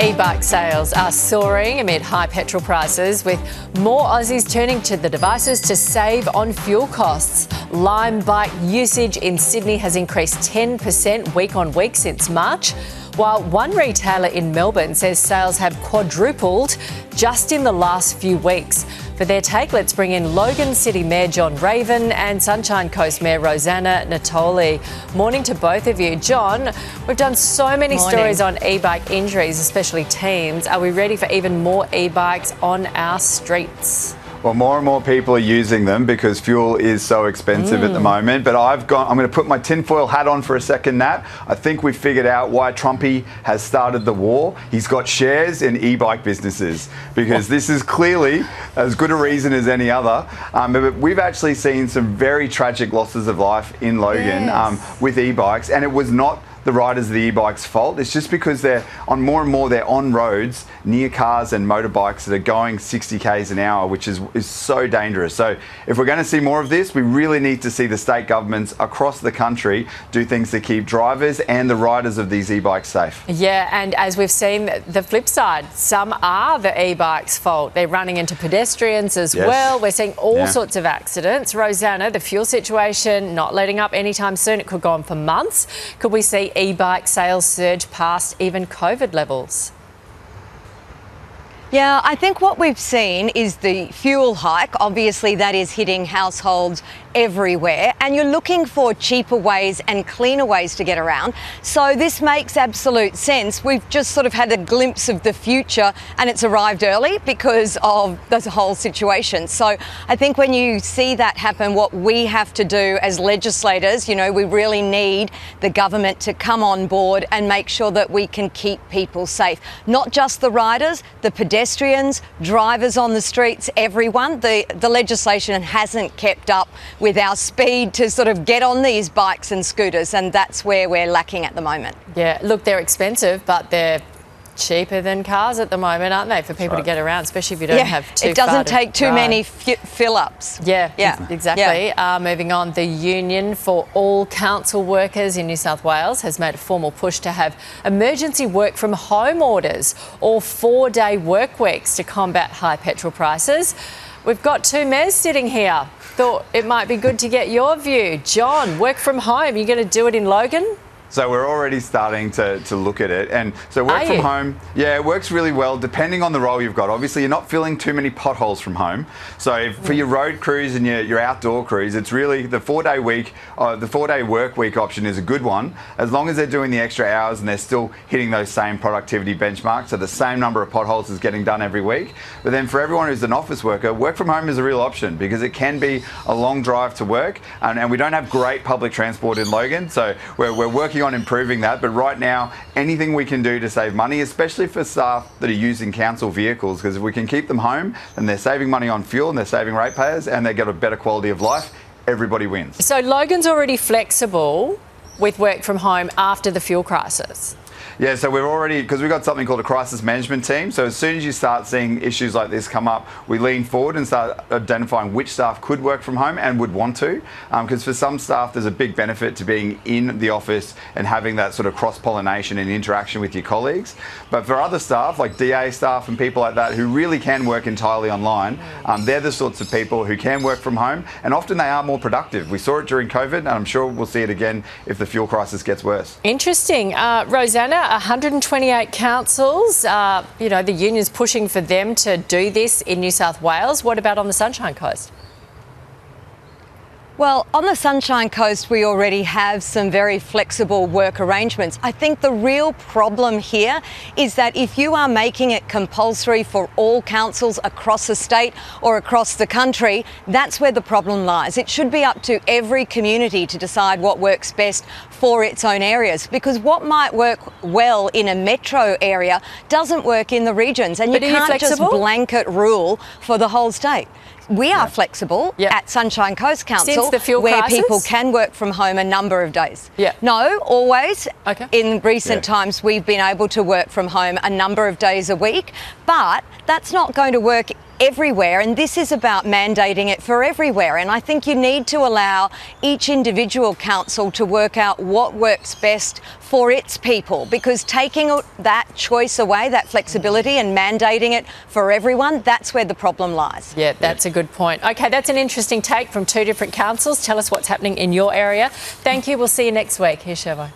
E-bike sales are soaring amid high petrol prices, with more Aussies turning to the devices to save on fuel costs. Lime bike usage in Sydney has increased 10% week on week since March, while one retailer in Melbourne says sales have quadrupled just in the last few weeks. For their take, let's bring in Logan City Mayor John Raven and Sunshine Coast Mayor Rosanna Natoli. Morning to both of you. John, we've done so many stories on e-bike injuries, especially teens. Are we ready for even more e-bikes on our streets? Well, more and more people are using them because fuel is so expensive at the moment. But I'm going to put my tinfoil hat on for a second, Nat. I think we've figured out why Trumpy has started the war. He's got shares in e-bike businesses because this is clearly as good a reason as any other. But we've actually seen some very tragic losses of life in Logan with e-bikes, and it was not the riders of the e-bikes' fault. It's just because they're on roads near cars and motorbikes that are going 60 k's an hour, which is so dangerous. So if we're going to see more of this, we really need to see the state governments across the country do things to keep drivers and the riders of these e-bikes safe. Yeah, and as we've seen the flip side, some are the e-bikes' fault. They're running into pedestrians as well. We're seeing all sorts of accidents. Rosanna, the fuel situation not letting up anytime soon. It could go on for months. Could we see e-bike sales surge past even COVID levels? Yeah, I think what we've seen is the fuel hike. Obviously, that is hitting households everywhere, and you're looking for cheaper ways and cleaner ways to get around. So this makes absolute sense. We've just sort of had a glimpse of the future, and it's arrived early because of the whole situation. So I think when you see that happen, what we have to do as legislators, we really need the government to come on board and make sure that we can keep people safe. Not just the riders, the pedestrians, drivers on the streets, everyone. The legislation hasn't kept up with our speed to sort of get on these bikes and scooters, and that's where we're lacking at the moment. Yeah, look, they're expensive, but they're cheaper than cars at the moment, aren't they, for people to get around, especially if you don't have too far. It doesn't take too many fill-ups. Yeah, exactly. Moving on, the Union for All Council Workers in New South Wales has made a formal push to have emergency work from home orders or 4-day work weeks to combat high petrol prices. We've got two mayors sitting here. Thought it might be good to get your view. John, work from home, you're going to do it in Logan? So we're already starting to look at it. And so work from home, it works really well depending on the role you've got. Obviously, you're not filling too many potholes from home. So for your road crews and your outdoor crews, it's really the 4-day week, the 4-day work week option is a good one, as long as they're doing the extra hours and they're still hitting those same productivity benchmarks. So the same number of potholes is getting done every week. But then for everyone who's an office worker, work from home is a real option because it can be a long drive to work. And we don't have great public transport in Logan. So we're working on improving that, but right now anything we can do to save money, especially for staff that are using council vehicles, because if we can keep them home, then they're saving money on fuel and they're saving ratepayers and they get a better quality of life, everybody wins. So Logan's already flexible with work from home after the fuel crisis. Yeah, so we've already, because we've got something called a crisis management team. So as soon as you start seeing issues like this come up, we lean forward and start identifying which staff could work from home and would want to. Because for some staff, there's a big benefit to being in the office and having that sort of cross-pollination and interaction with your colleagues. But for other staff, like DA staff and people like that, who really can work entirely online, they're the sorts of people who can work from home, and often they are more productive. We saw it during COVID, and I'm sure we'll see it again if the fuel crisis gets worse. Interesting. Rosanna, 128 councils, the union's pushing for them to do this in New South Wales. What about on the Sunshine Coast? Well, on the Sunshine Coast, we already have some very flexible work arrangements. I think the real problem here is that if you are making it compulsory for all councils across the state or across the country, that's where the problem lies. It should be up to every community to decide what works best for its own areas, because what might work well in a metro area doesn't work in the regions, and you can't just blanket rule for the whole state. We are flexible at Sunshine Coast Council, where people can work from home a number of days. No, always. In recent times, we've been able to work from home a number of days a week, but that's not going to work everywhere, and this is about mandating it for everywhere. And I think you need to allow each individual council to work out what works best for its people, because taking that choice away, that flexibility, and mandating it for everyone, that's where the problem lies. Yeah, that's a good point. Okay, that's an interesting take from two different councils. Tell us what's happening in your area. Thank you. We'll see you next week. Here's Shervo.